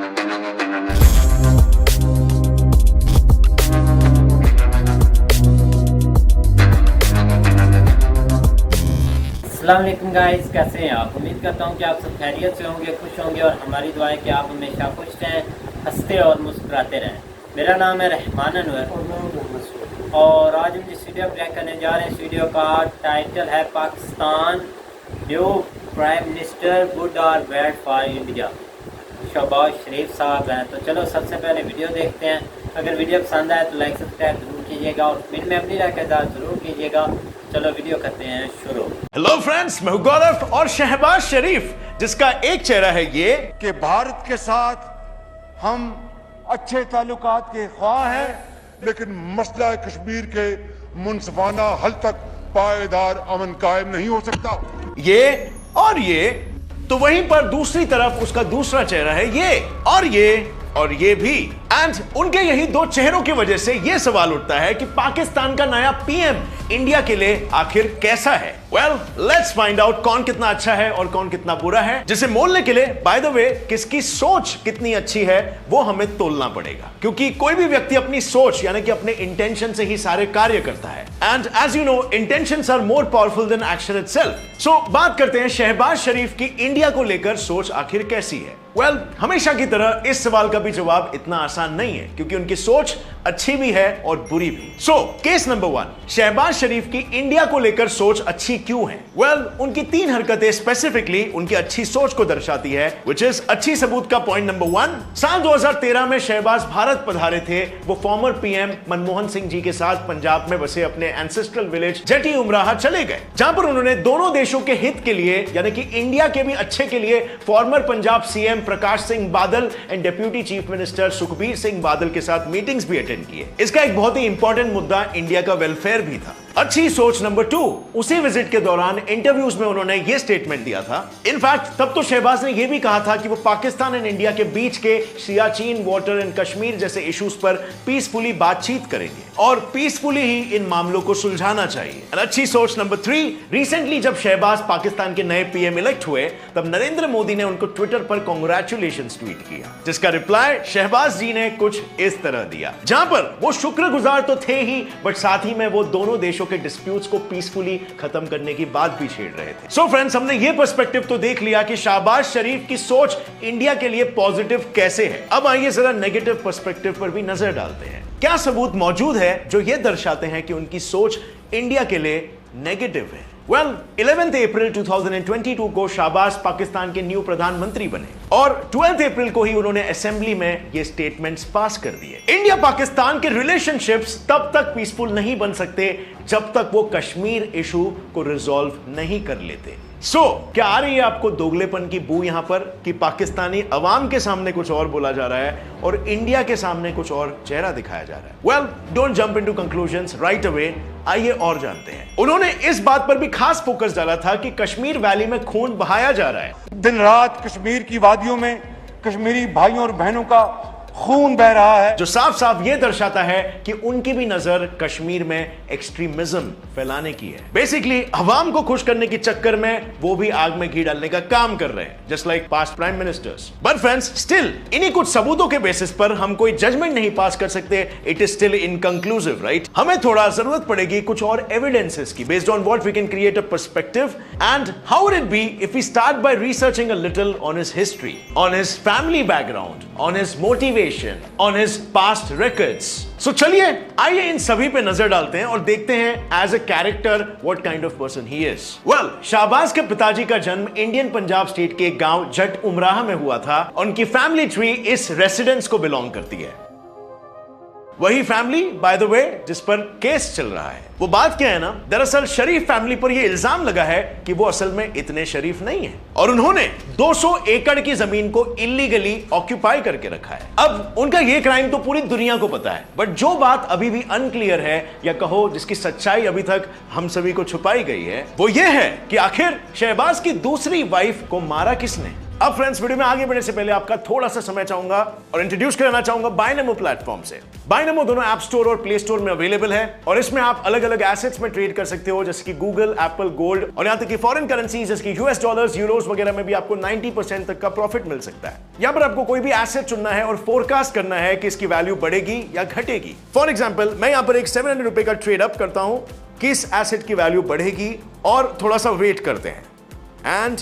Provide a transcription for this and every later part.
अस्सलामुअलैकुम गाइस, कैसे हैं आप। उम्मीद करता हूँ कि आप सब खैरियत से होंगे, खुश होंगे और हमारी दुआ है कि आप हमेशा खुश रहें, हंसते और मुस्कुराते रहें। मेरा नाम है रहमान अनवर और आज हम जिस वीडियो प्ले करने जा रहे हैं, इस वीडियो का टाइटल है Pakistan new prime minister good और बैड फॉर इंडिया। शहबाज शरीफ साहब हैं। तो चलो सबसे पहले वीडियो देखते हैं। अगर वीडियो पसंद आए तो लाइक सब्सक्राइब जरूर कीजिएगा और मेरे में अपनी राय जरूर कीजिएगा। चलो वीडियो करते हैं शुरू। हेलो फ्रेंड्स, मैं गौरव और शहबाज शरीफ जिसका एक चेहरा है ये कि भारत के साथ हम अच्छे ताल्लुकात के ख्वाह हैं, लेकिन मसला कश्मीर के मुनसिफाना हल तक पायदार अमन कायम नहीं हो सकता। ये और ये, तो वहीं पर दूसरी तरफ उसका दूसरा चेहरा है ये और ये भी। एंड उनके यही दो चेहरों की वजह से यह सवाल उठता है कि पाकिस्तान का नया पीएम इंडिया के लिए आखिर कैसा है। वेल, लेट्स फाइंड आउट कौन कितना अच्छा है और कौन कितना बुरा है, जिसे मोलने के लिए बाय द वे किसकी सोच कितनी अच्छी है वो हमें तोलना पड़ेगा, क्योंकि कोई भी व्यक्ति अपनी सोच यानी कि अपने इंटेंशन से ही सारे कार्य करता है। And as you know, intentions are more powerful than action itself. So बात करते हैं शहबाज शरीफ की इंडिया को लेकर सोच आखिर कैसी है। वेल, हमेशा की तरह इस सवाल का भी जवाब इतना आसान नहीं है, क्योंकि उनकी सोच अच्छी भी है और बुरी भी। सो केस नंबर 1, शहबाज शरीफ की इंडिया को लेकर सोच अच्छी क्यों है। वेल, उनकी 3 हरकतें स्पेसिफिकली उनकी अच्छी सोच को दर्शाती है, विच इज अच्छी सबूत का पॉइंट नंबर 1। साल 2013 में शहबाज भारत पधारे थे। वो फॉर्मर पीएम मनमोहन सिंह जी के साथ पंजाब में बसे अपने एंसेस्ट्रल विलेज जटी उमराह चले गए, जहां पर उन्होंने दोनों देशों के हित के लिए यानी कि इंडिया के भी अच्छे के लिए farmer Punjab CM Prakash Singh Badal and deputy chief minister Sukhbir Singh Badal के साथ मीटिंग्स भी अटेंड किए। इसका एक बहुत ही इंपॉर्टेंट मुद्दा इंडिया का वेलफेयर भी था। अच्छी सोच नंबर 2, उसी विजिट के दौरान इंटरव्यूज में उन्होंने यह स्टेटमेंट दिया था। इनफैक्ट तब तो शहबाज ने यह भी कहा था कि वो पाकिस्तान एंड इंडिया के बीच के सियाचिन वाटर एंड कश्मीर जैसे इश्यूज पर पीसफुली बातचीत करेंगे और पीसफुली ही इन मामलों को सुलझाना चाहिए। अच्छी सोच नंबर 3, रिसेंटली जब शहबाज पाकिस्तान के नए पीएम इलेक्ट हुए, तब नरेंद्र मोदी ने उनको ट्विटर पर कांग्रेचुलेशंस ट्वीट किया, जिसका रिप्लाई शहबाज जी ने कुछ इस तरह दिया, जहां पर वो शुक्रगुजार तो थे ही, बट साथ ही में वो दोनों देशों के डिस्प्यूट्स को पीसफुली खत्म करने की बात भी छेड़ रहे थे। सो फ्रेंड्स, हमने ये पर्सपेक्टिव तो देख लिया कि शहबाज शरीफ की सोच इंडिया के लिए पॉजिटिव कैसे है। अब आइए जरा नेगेटिव पर्सपेक्टिव पर भी नजर डालते हैं। क्या सबूत मौजूद है जो ये दर्शाते हैं कि उनकी सोच इंडिया के लिए नेगेटिव है। वेल, 11 अप्रैल 2022 को शहबाज पाकिस्तान के न्यू प्रधानमंत्री बने और 12 अप्रैल को ही उन्होंने असेंबली में ये स्टेटमेंट्स पास कर दिए। इंडिया पाकिस्तान के रिलेशनशिप्स तब तक पीसफुल नहीं बन सकते जब तक वो कश्मीर इशू को रिजॉल्व नहीं कर लेते। क्या आ रही है आपको दोगलेपन की बू यहां पर कि पाकिस्तानी अवाम के सामने कुछ और बोला जा रहा है और इंडिया के सामने कुछ और चेहरा दिखाया जा रहा है। Well, don't jump into conclusions right away. आइए और जानते हैं। उन्होंने इस बात पर भी खास फोकस डाला था कि कश्मीर वैली में खून बहाया जा रहा है। दिन रात कश्मीर की वादियों में कश्मीरी भाइयों और बहनों का खून बह रहा है, जो साफ साफ यह दर्शाता है कि उनकी भी नजर कश्मीर में एक्सट्रीमिज्म फैलाने की है। बेसिकली अवाम को खुश करने के चक्कर में वो भी आग में घी डालने का काम कर रहे हैं, just like past prime ministers. But friends, still इन्हीं कुछ सबूतों के बेसिस पर हम कोई जजमेंट नहीं पास कर सकते। It is still inconclusive, right. हमें थोड़ा जरूरत पड़ेगी कुछ और एविडेंसेस की, based on what we can create a perspective. And how would it be if we start by researching a little on his history, on his family background, on his motivation, on his past records. So चलिए आइए इन सभी पे नजर डालते हैं और देखते हैं as a character what kind of person he is. Well, Shahbaz के पिताजी का जन्म इंडियन पंजाब स्टेट के गांव जट उमराह में हुआ था। उनकी फैमिली ट्री इस रेसिडेंस को बिलोंग करती है। वही फैमिली बाय द वे जिस पर केस चल रहा है। वो बात क्या है ना, दरअसल शरीफ फैमिली पर यह इल्जाम लगा है कि वो असल में इतने शरीफ नहीं है और उन्होंने 200 एकड़ की जमीन को इलीगली ऑक्यूपाई करके रखा है। अब उनका यह क्राइम तो पूरी दुनिया को पता है, बट जो बात अभी भी अनक्लियर है या कहो जिसकी सच्चाई अभी तक हम सभी को छुपाई गई है, वो ये है कि आखिर शहबाज की दूसरी वाइफ को मारा किसने। अब फ्रेंड्स, वीडियो में आगे बढ़ने से पहले आपका थोड़ा सा समय चाहूंगा और इंट्रोड्यूस कराना चाहूंगा बाइनमो प्लेटफॉर्म से। बाइनमो दोनों ऐप स्टोर और प्ले स्टोर में अवेलेबल है और इसमें आप अलग अलग एसेट्स में ट्रेड कर सकते हो, जैसे कि गूगल, एप्पल, गोल्ड और यहां तक कि फॉरेन करेंसी जैसे कि यूएस डॉलर्स, यूरोस वगैरह में भी आपको 90% तक का प्रॉफिट मिल सकता है। यहां पर आपको कोई भी एसेट चुनना है और फोरकास्ट करना है कि इसकी वैल्यू बढ़ेगी या घटेगी। फॉर एग्जांपल, मैं यहां पर एक 700 रुपए का ट्रेड अप करता हूं कि इस एसेट की वैल्यू बढ़ेगी और थोड़ा सा वेट करते हैं एंड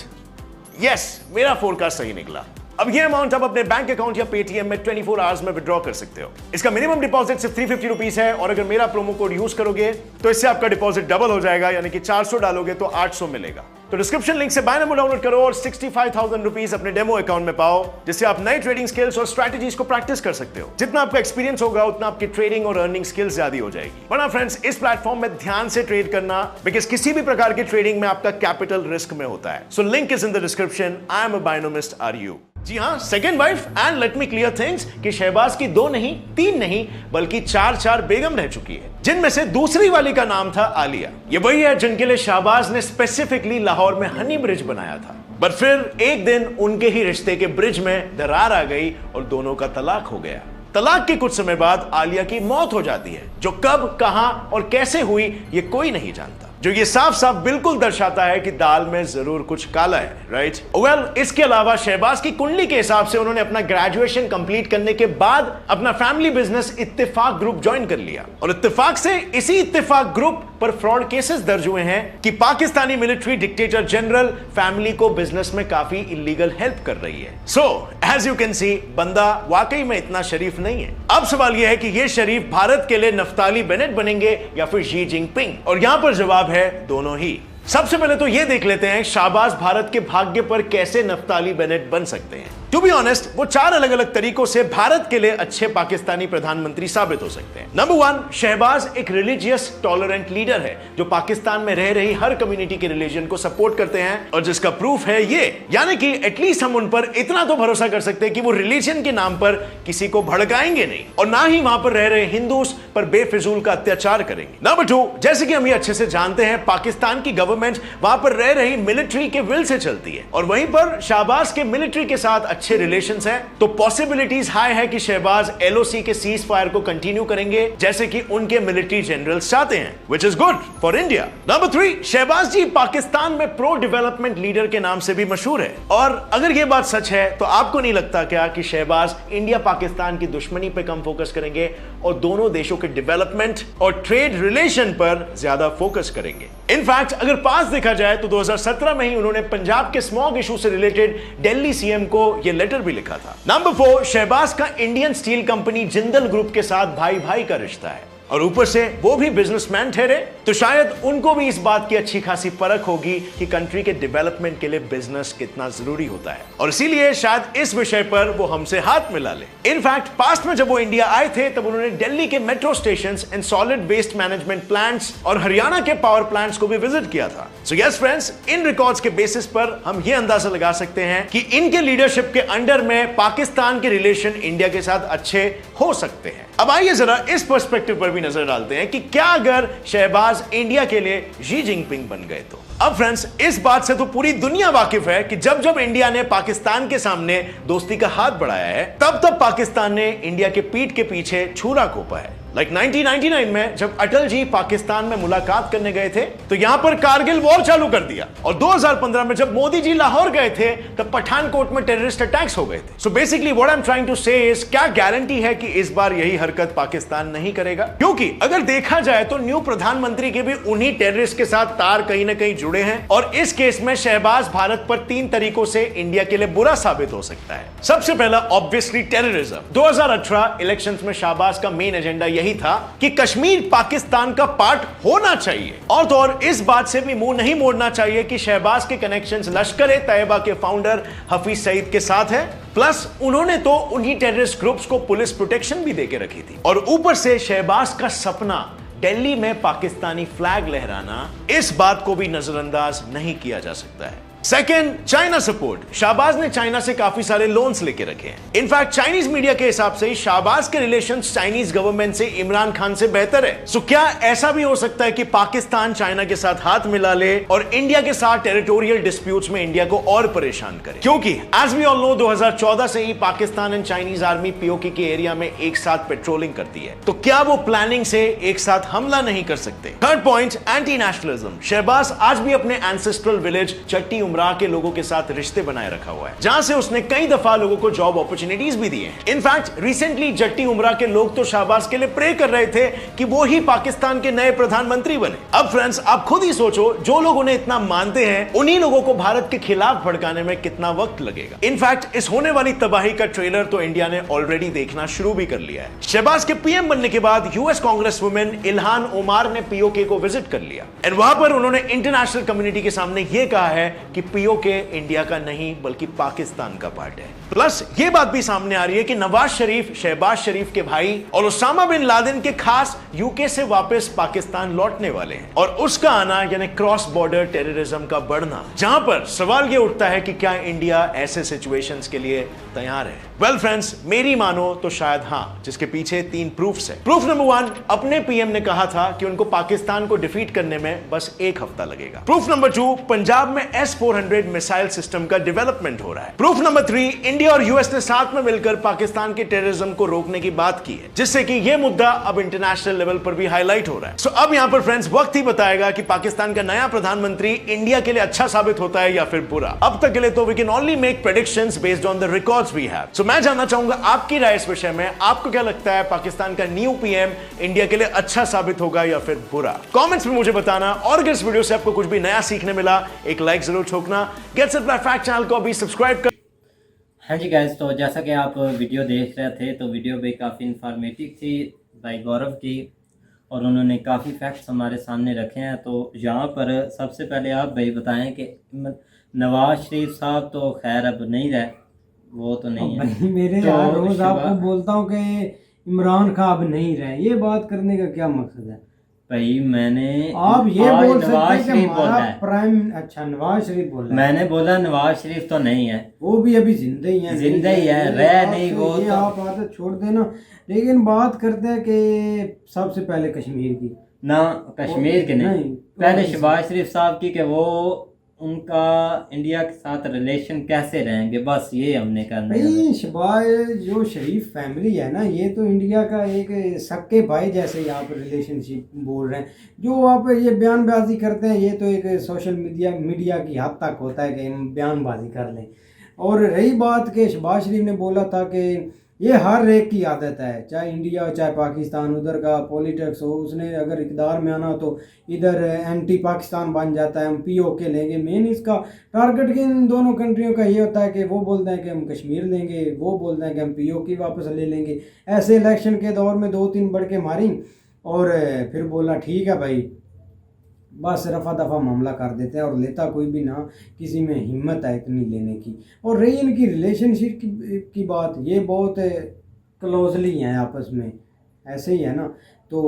यस, मेरा फोरकास्ट सही निकला। अब ये अमाउंट आप अपने बैंक अकाउंट या पेटीएम में 24 आवर्स में विड्रॉ कर सकते हो। इसका मिनिमम डिपॉजिट सिर्फ 350 रुपीस है और अगर मेरा प्रोमो कोड यूज करोगे तो इससे आपका डिपॉजिट डबल हो जाएगा, यानी कि 400 डालोगे तो 800 मिलेगा। तो डिस्क्रिप्शन लिंक से बाइनमो डाउनलोड करो और 65,000 रुपीस अपने डेमो अकाउंट में पाओ, जिससे आप नए ट्रेडिंग स्किल्स और स्ट्रैटेजीज को प्रैक्टिस कर सकते हो। जितना आपका एक्सपीरियंस होगा उतना आपकी ट्रेडिंग और अर्निंग स्किल्स ज्यादा हो जाएगी। वरना फ्रेंड्स, इस प्लेटफॉर्म में ध्यान से ट्रेड करना, बिकॉज किसी भी प्रकार की ट्रेडिंग में आपका कैपिटल रिस्क में होता है। So link is in the description. I am a binomist, are you? जी हाँ, second wife and let me clear things कि शहबाज की 2 नहीं 3 नहीं बल्कि 4 बेगम रह चुकी है, जिनमें से दूसरी वाली का नाम था आलिया। ये वही है जिनके लिए शहबाज ने स्पेसिफिकली लाहौर में हनी ब्रिज बनाया था, बट फिर एक दिन उनके ही रिश्ते के ब्रिज में दरार आ गई और दोनों का तलाक हो गया। तलाक के कुछ समय बाद आलिया की मौत हो जाती है, जो कब, कहां और कैसे हुई ये कोई नहीं जानता, जो ये साफ साफ बिल्कुल दर्शाता है कि दाल में जरूर कुछ काला है, राइट? वेल, इसके अलावा शहबाज की कुंडली के हिसाब से उन्होंने अपना ग्रेजुएशन कंप्लीट करने के बाद अपना फैमिली बिजनेस इत्तेफाक ग्रुप ज्वाइन कर लिया और इत्तेफाक से इसी इत्तेफाक ग्रुप पर फ्रॉड केसेस दर्ज हुए हैं कि Pakistani military dictator general family को बिजनेस में काफी इलीगल हेल्प कर रही है। So as you can see, बंदा वाकई में इतना शरीफ नहीं है। अब सवाल यह है कि ये शरीफ भारत के लिए नफ्ताली बेनेट बनेंगे या फिर शी जिनपिंग, और यहां पर जवाब है दोनों ही। सबसे पहले तो यह देख लेते हैं शहबाज भारत के भाग्य पर कैसे नफ्ताली बेनेट बन सकते हैं। टू बी ऑनेस्ट, वो 4 अलग अलग तरीकों से भारत के लिए अच्छे पाकिस्तानी प्रधानमंत्री साबित हो सकते हैं। नंबर 1, शहबाज एक रिलीजियस टॉलरेंट लीडर है जो पाकिस्तान में रह रही हर कम्युनिटी के रिलीजन को सपोर्ट करते हैं और जिसका प्रूफ है ये, यानी कि एटलीस्ट हम उन पर इतना तो भरोसा कर सकते हैं कि वो रिलीजन के नाम पर किसी को भड़काएंगे नहीं और ना ही वहां पर रह रहे हिंदूस पर बेफिजूल का अत्याचार करेंगे। नंबर 2, जैसे कि हम ये अच्छे से जानते हैं, पाकिस्तान की गवर्नमेंट वहां पर रह रही मिलिट्री के विल से चलती है और वहीं पर शहबाज के मिलिट्री के साथ अच्छे रिलेशंस हैं, तो पॉसिबिलिटीज हाई है कि शहबाज एलओसी के सीज फायर को कंटिन्यू करेंगे जैसे कि उनके मिलिट्री जनरल्स चाहते हैं, which is good for India. Number 3, Shahbaz ji Pakistan में प्रो डेवलपमेंट लीडर के नाम से भी मशहूर है और अगर यह बात सच है तो आपको नहीं लगता क्या कि शहबाज इंडिया पाकिस्तान की दुश्मनी पे कम फोकस करेंगे और दोनों देशों के डेवलपमेंट और ट्रेड रिलेशन पर ज्यादा फोकस करेंगे। इनफैक्ट अगर पास देखा जाए तो 2017 में ही उन्होंने पंजाब के स्मॉग इशू से रिलेटेड दिल्ली सीएम को यह लेटर भी लिखा था। नंबर 4, शहबाज का Indian steel company Jindal group के साथ भाई भाई का रिश्ता है और ऊपर से वो भी बिजनेसमैन ठहरे, तो शायद उनको भी इस बात की अच्छी खासी परख होगी कि कंट्री के डेवलपमेंट के लिए बिजनेस कितना जरूरी होता है और इसीलिए शायद इस विषय पर वो हमसे हाथ मिला ले। इनफैक्ट पास्ट में जब वो इंडिया आए थे तब उन्होंने दिल्ली के metro stations and solid waste management plants और हरियाणा के पावर प्लांट्स को भी विजिट किया था। सो यस फ्रेंड्स, इन रिकॉर्ड्स के बेसिस पर हम ये अंदाजा लगा सकते हैं कि इनके लीडरशिप के अंडर में पाकिस्तान के रिलेशन इंडिया के साथ अच्छे हो सकते हैं। अब आइए जरा इस पर्सपेक्टिव पर भी नजर डालते हैं कि क्या अगर शहबाज इंडिया के लिए शी जिनपिंग बन गए तो। अब फ्रेंड्स, इस बात से तो पूरी दुनिया वाकिफ है कि जब जब इंडिया ने पाकिस्तान के सामने दोस्ती का हाथ बढ़ाया है तब तब पाकिस्तान ने इंडिया के पीठ के पीछे छुरा घोंपा है। 1999 में जब अटल जी पाकिस्तान में मुलाकात करने गए थे तो यहां पर कारगिल वॉर चालू कर दिया और 2015 में जब मोदी जी लाहौर गए थे तब पठानकोट में टेररिस्ट अटैक्स हो गए थे। So basically what I am trying to say is, क्या गारंटी है कि इस बार यही हरकत पाकिस्तान नहीं करेगा? क्योंकि अगर देखा जाए तो न्यू प्रधानमंत्री के भी उन्हीं टेररिस्ट के साथ तार कहीं ना कहीं जुड़े हैं और इस केस में शहबाज भारत पर 3 तरीकों से इंडिया के लिए बुरा साबित हो सकता है। सबसे पहला ऑब्वियसली टेररिज्म। 2018 इलेक्शंस में शहबाज का मेन एजेंडा यही था कि कश्मीर पाकिस्तान का पार्ट होना चाहिए और तो और इस बात से भी मुंह नहीं मोड़ना चाहिए कि शहबाज के कनेक्शंस लश्कर-ए-तैयबा के फाउंडर हफीज सईद के साथ है। प्लस उन्होंने तो उन्हीं टेररिस्ट ग्रुप्स को पुलिस प्रोटेक्शन भी देके रखी थी और ऊपर से शहबाज का सपना दिल्ली में पाकिस्तानी फ्लैग लहराना, इस बात को भी नजरअंदाज नहीं किया जा सकता है। Second, China support. शाहबाज ने चाइना से काफी सारे लोन्स लेके रखे हैं। इनफैक्ट चाइनीज मीडिया के हिसाब से शाहबाज के रिलेशंस चाइनीज गवर्नमेंट से इमरान खान से बेहतर है। सो क्या ऐसा भी हो सकता है कि पाकिस्तान चाइना के साथ हाथ मिला ले और इंडिया के साथ टेरिटोरियल डिस्प्यूट्स में इंडिया को और परेशान करे? क्योंकि एज वी ऑल नो 2014 से ही Pakistan and Chinese army PoK के एरिया में एक साथ पेट्रोलिंग करती है, तो क्या वो प्लानिंग से एक साथ हमला नहीं कर सकते? Third point, anti nationalism. Shahbaz आज भी अपने एंसेस्ट्रल विलेज चट्टी उमराह के लोगों के साथ रिश्ते बनाए रखा हुआ है, जहां से उसने कई दफा लोगों को जॉब अपॉर्चुनिटीज भी दी हैं। इनफैक्ट रिसेंटली जट्टी उमराह के लोग तो शहबाज के लिए प्रे कर रहे थे कि वो ही पाकिस्तान के नए प्रधानमंत्री बने। अब फ्रेंड्स, आप खुद ही सोचो, जो लोग उन्हें इतना मानते हैं उन्हीं लोगों को भारत के खिलाफ भड़काने में कितना वक्त लगेगा। इनफैक्ट इस होने वाली तबाही का ट्रेलर तो इंडिया ने ऑलरेडी देखना शुरू भी कर लिया है। शहबाज के पीएम बनने के बाद US Congress women Ilhan Omar ने पीओके को विजिट कर लिया एंड वहां पर उन्होंने इंटरनेशनल कम्युनिटी के सामने यह कहा है कि पीओके इंडिया का नहीं बल्कि पाकिस्तान का पार्ट है। प्लस ये बात भी सामने आ रही है कि नवाज शरीफ शहबाज शरीफ के भाई और उसामा बिन लादेन के खास यूके से वापस पाकिस्तान लौटने वाले हैं, और उसका आना यानी क्रॉस बॉर्डर टेररिज्म का बढ़ना, जहां पर सवाल ये उठता है कि क्या इंडिया ऐसे सिचुएशंस के लिए तैयार है? वेल फ्रेंड्स, मेरी मानो तो शायद हाँ, जिसके पीछे 3 प्रूफ्स है। प्रूफ नंबर 1, अपने पीएम ने कहा था कि उनको पाकिस्तान को डिफीट करने में बस 1 हफ्ता लगेगा। प्रूफ नंबर 2, पंजाब में S-400 मिसाइल सिस्टम का डेवलपमेंट हो रहा है। प्रूफ नंबर 3, इंडिया और यूएस ने साथ में मिलकर पाकिस्तान के टेररिज्म को रोकने की बात की है, जिससे कि यह मुद्दा अब इंटरनेशनल लेवल पर भी हाईलाइट हो रहा है। सो अब यहां पर फ्रेंड्स वक्त ही बताएगा कि पाकिस्तान का नया प्रधानमंत्री इंडिया के लिए अच्छा साबित होता है या फिर बुरा। अब तक के लिए तो we can only make predictions based on the records we have. So मैं जानना चाहूंगा आपकी राय इस विषय में। आपको क्या लगता है, पाकिस्तान का न्यू पीएम इंडिया के लिए अच्छा साबित होगा या फिर बुरा? कमेंट्स में मुझे बताना। और अगर इस वीडियो से आपको कुछ भी नया सीखने मिला, एक लाइक जरूर ठोकना। Gets it by fact channel को अभी सब्सक्राइब कर। हाँ जी गाइस, तो जैसा कि आप वीडियो देख रहे थे, तो वीडियो भी काफ़ी इंफॉर्मेटिव थी भाई गौरव की, और उन्होंने काफ़ी फैक्ट्स हमारे सामने रखे हैं। तो यहाँ पर सबसे पहले आप भाई बताएं कि नवाज शरीफ साहब तो खैर अब नहीं रहे, वो तो नहीं है भाई मेरे तो यार रोज आपको बोलता हूँ कि इमरान खान अब नहीं रहे, ये बात करने का क्या मकसद है भाई? मैंने आप ये बोल सकते नवाज हैं कि शरीफ बोला हमारा है, प्राइम, अच्छा नवाज शरीफ बोला है। मैंने बोला नवाज शरीफ तो नहीं है, वो भी अभी जिंदा ही है, जिंदा ही है, ये रह बात नहीं तो- वो ये तो। आप आदत छोड़ देना। लेकिन बात करते हैं कि सबसे पहले कश्मीर की, ना कश्मीर के नहीं, नहीं, पहले वो- शहबाज शरीफ साहब की कि वो उनका इंडिया के साथ रिलेशन कैसे रहेंगे, बस ये हमने करना है। भाई शहबाज जो शरीफ फैमिली है ना, ये तो इंडिया का एक सक्के भाई जैसे ही आप रिलेशनशिप बोल रहे हैं। जो आप ये बयानबाजी करते हैं, ये तो एक सोशल मीडिया की हद तक होता है कि हम बयानबाजी कर लें। और रही बात कि शहबाज शरीफ ने बोला था कि ये हर एक की आदत है, चाहे इंडिया हो चाहे पाकिस्तान, उधर का पॉलिटिक्स हो, उसने अगर इक़्तिदार में आना तो इधर एंटी पाकिस्तान बन जाता है, हम पीओके लेंगे। मेन इसका टारगेट इन दोनों कंट्रियों का ये होता है कि वो बोलते हैं कि हम कश्मीर लेंगे, वो बोलते हैं कि हम पीओके वापस ले लेंगे। ऐसे इलेक्शन के दौर में 2-3 बढ़ के मारी और फिर बोला ठीक है भाई, बस रफा दफा मामला कर देते हैं, और लेता कोई भी ना, किसी में हिम्मत है इतनी लेने की। और रही इनकी रिलेशनशिप की बात, ये बहुत क्लोजली हैं आपस में, ऐसे ही है ना। तो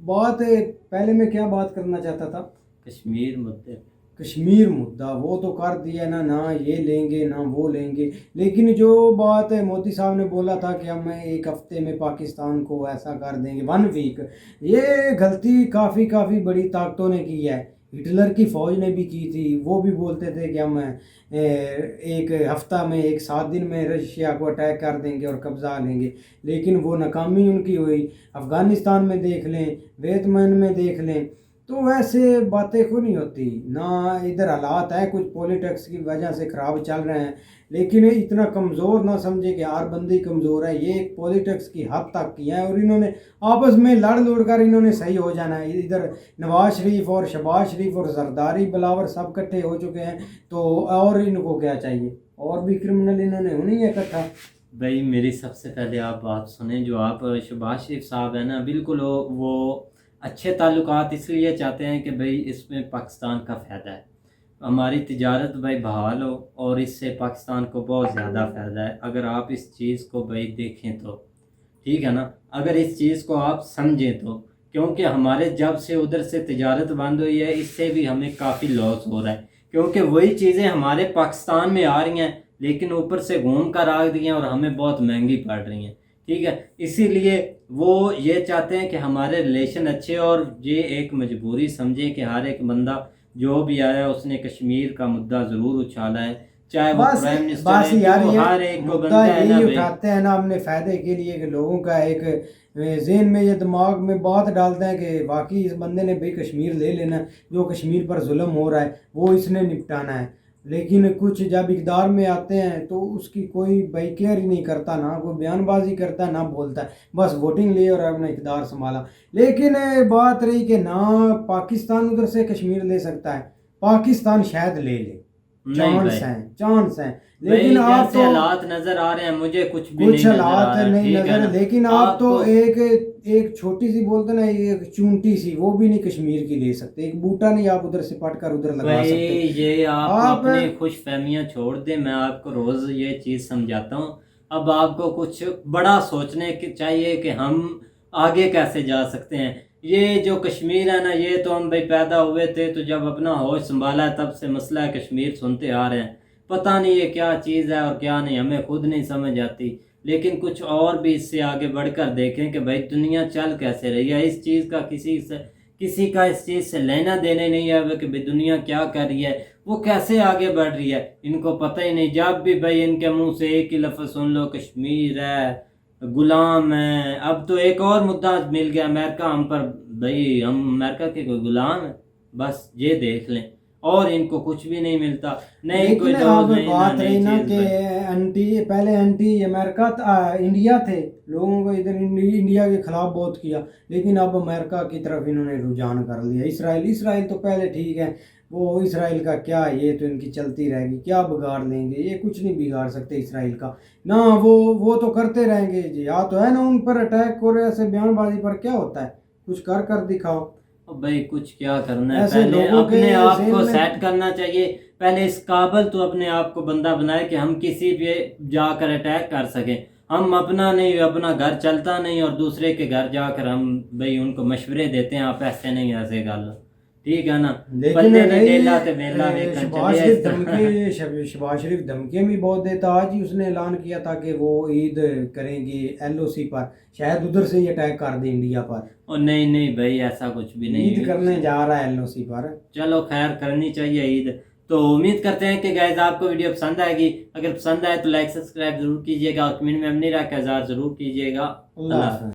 बात पहले मैं क्या बात करना चाहता था, कश्मीर मुद्दे, कश्मीर मुद्दा वो तो कर दिया ना ये लेंगे ना वो लेंगे। लेकिन जो बात मोदी साहब ने बोला था कि हम 1 हफ्ते में पाकिस्तान को ऐसा कर देंगे, 1 वीक, ये गलती काफ़ी बड़ी ताकतों ने की है। हिटलर की फ़ौज ने भी की थी, वो भी बोलते थे कि हम 1 हफ्ता में 7 दिन में रशिया को अटैक कर देंगे और कब्ज़ा लेंगे। लेकिन वो नाकामी उनकी हुई। अफ़गानिस्तान में देख लें, वियतनाम में देख लें, तो वैसे बातें क्यों नहीं होती ना। इधर हालात हैं कुछ पॉलिटिक्स की वजह से ख़राब चल रहे हैं, लेकिन इतना कमज़ोर ना समझे कि हर बंदी कमज़ोर है। ये एक पॉलिटिक्स की हद तक किया है, और इन्होंने आपस में लड़ कर इन्होंने सही हो जाना है। इधर नवाज शरीफ और शहबाज शरीफ और जरदारी बिलावर सब इकट्ठे हो चुके हैं, तो और इनको क्या चाहिए? और भी क्रिमिनल इन्होंने होनी है इकट्ठा। भाई मेरी सबसे पहले आप बात सुने, जो आप शहबाज शरीफ साहब है ना, बिल्कुल वो अच्छे ताल्लुकात इसलिए चाहते हैं कि भाई इसमें पाकिस्तान का फ़ायदा है, हमारी तिजारत भाई बहाल हो, और इससे पाकिस्तान को बहुत ज़्यादा फ़ायदा है। अगर आप इस चीज़ को भाई देखें तो ठीक है ना, अगर इस चीज़ को आप समझें तो, क्योंकि हमारे जब से उधर से तिजारत बंद हुई है, इससे भी हमें काफ़ी लॉस हो रहा है। क्योंकि वही चीज़ें हमारे पाकिस्तान में आ रही हैं लेकिन ऊपर से घूम कर आ रही हैं और हमें बहुत महंगी पड़ रही हैं। ठीक है, इसीलिए वो ये चाहते हैं कि हमारे रिलेशन अच्छे, और ये एक मजबूरी समझें कि हर एक बंदा जो भी आया उसने कश्मीर का मुद्दा ज़रूर उछाला है, चाहे वो प्राइम मिनिस्टर है, यार जो ये हर एक को मुद्दा बनता है ना यही भाई। उठाते हैं ना अपने फायदे के लिए कि लोगों का एक जहन में ये दिमाग में बात डालते हैं कि वाकई इस बंदे ने भाई कश्मीर ले लेना, जो कश्मीर पर जुल्म हो रहा है वो इसने निपटाना है। लेकिन कुछ जब इकदार में आते हैं तो उसकी कोई भाई केयर ही नहीं करता, ना कोई बयानबाजी करता ना बोलता है, बस वोटिंग लिए और अपना इकदार संभाला। लेकिन बात रही कि ना पाकिस्तान उधर से कश्मीर ले सकता है, पाकिस्तान शायद ले ले, चांस हैं लेकिन आप तो हालात नजर आ रहे हैं, मुझे कुछ भी कुछ नहीं नजर आ हालात रहा, नहीं ठीक है नजर, ना? लेकिन आप तो आपको एक छोटी सी बोलते ना, एक चूंटी सी वो भी नहीं कश्मीर की ले सकते, एक बूटा नहीं आप उधर से पट कर उधर लगा भाई सकते। ये आप आप अपनी खुश फहमियाँ छोड़ दे, मैं आपको रोज ये चीज समझाता हूँ। अब आपको कुछ बड़ा सोचने की चाहिए कि हम आगे कैसे जा सकते हैं। ये जो कश्मीर है ना, ये तो हम भाई पैदा हुए थे तो जब अपना होश संभाला है तब से मसला है कश्मीर सुनते आ रहे हैं। पता नहीं ये क्या चीज़ है और क्या नहीं, हमें खुद नहीं समझ आती। लेकिन कुछ और भी इससे आगे बढ़कर देखें कि भाई दुनिया चल कैसे रही है। इस चीज़ का किसी का इस चीज़ से लेना देने नहीं है कि भाई दुनिया क्या कर रही है, वो कैसे आगे बढ़ रही है, इनको पता ही नहीं। जब भी भाई इनके मुंह से एक ही लफ्ज़ सुन लो कश्मीर है, गुलाम है। अब तो एक और मुद्दा मिल गया अमेरिका हम पर, भाई हम अमेरिका के कोई गुलाम है, बस ये देख लें। और इनको कुछ भी नहीं मिलता, नहीं कोई लेकिन अब दोस्त नहीं, बात ना रही नई ना चीज़ कि भाई। पहले एंटी अमेरिका इंडिया थे, लोगों को इधर इंडिया के खिलाफ बहुत किया, लेकिन अब अमेरिका की तरफ इन्होंने रुझान कर लिया। इसराइल तो पहले ठीक है, वो इसराइल का क्या, ये तो इनकी चलती रहेगी, क्या बिगाड़ लेंगे, ये कुछ नहीं बिगाड़ सकते इसराइल का ना। वो तो करते रहेंगे जी, या तो है ना उन पर अटैक और ऐसे बयानबाजी पर क्या होता है, कुछ कर दिखाओ। अब भाई कुछ क्या करना है, ऐसे पहले लोगों के अपने आप ज़हन को में- सेट करना चाहिए। पहले इस काबिल तो अपने आप को बंदा बनाए कि हम किसी पे जाकर अटैक कर सकें। हम अपना नहीं, अपना घर चलता नहीं और दूसरे के घर जाकर हम भाई उनको मशवरे देते हैं, आप ऐसे नहीं ऐसे कर लो, ठीक है ना। लेकिन बल्ले नहीं नहीं, डेला ते मेला वेखन शहबाज चले शरीफ धमकी शहबाज शरीफ धमकियाँ भी बहुत देता। आज ही उसने ऐलान किया था कि वो ईद करेंगे LOC पर, शायद उधर से ही अटैक कर दे इंडिया पर। और नहीं भाई ऐसा कुछ भी नहीं ईद करने जा रहा है LOC पर। चलो खैर करनी चाहिए ईद। तो उम्मीद करते हैं कि गाइस आपको वीडियो पसंद आएगी। अगर पसंद आए तो लाइक सब्सक्राइब जरूर कीजिएगा और कमेंट में अपनी राय का इज़हार जरूर कीजिएगा। अल्लाह हाफ़िज़।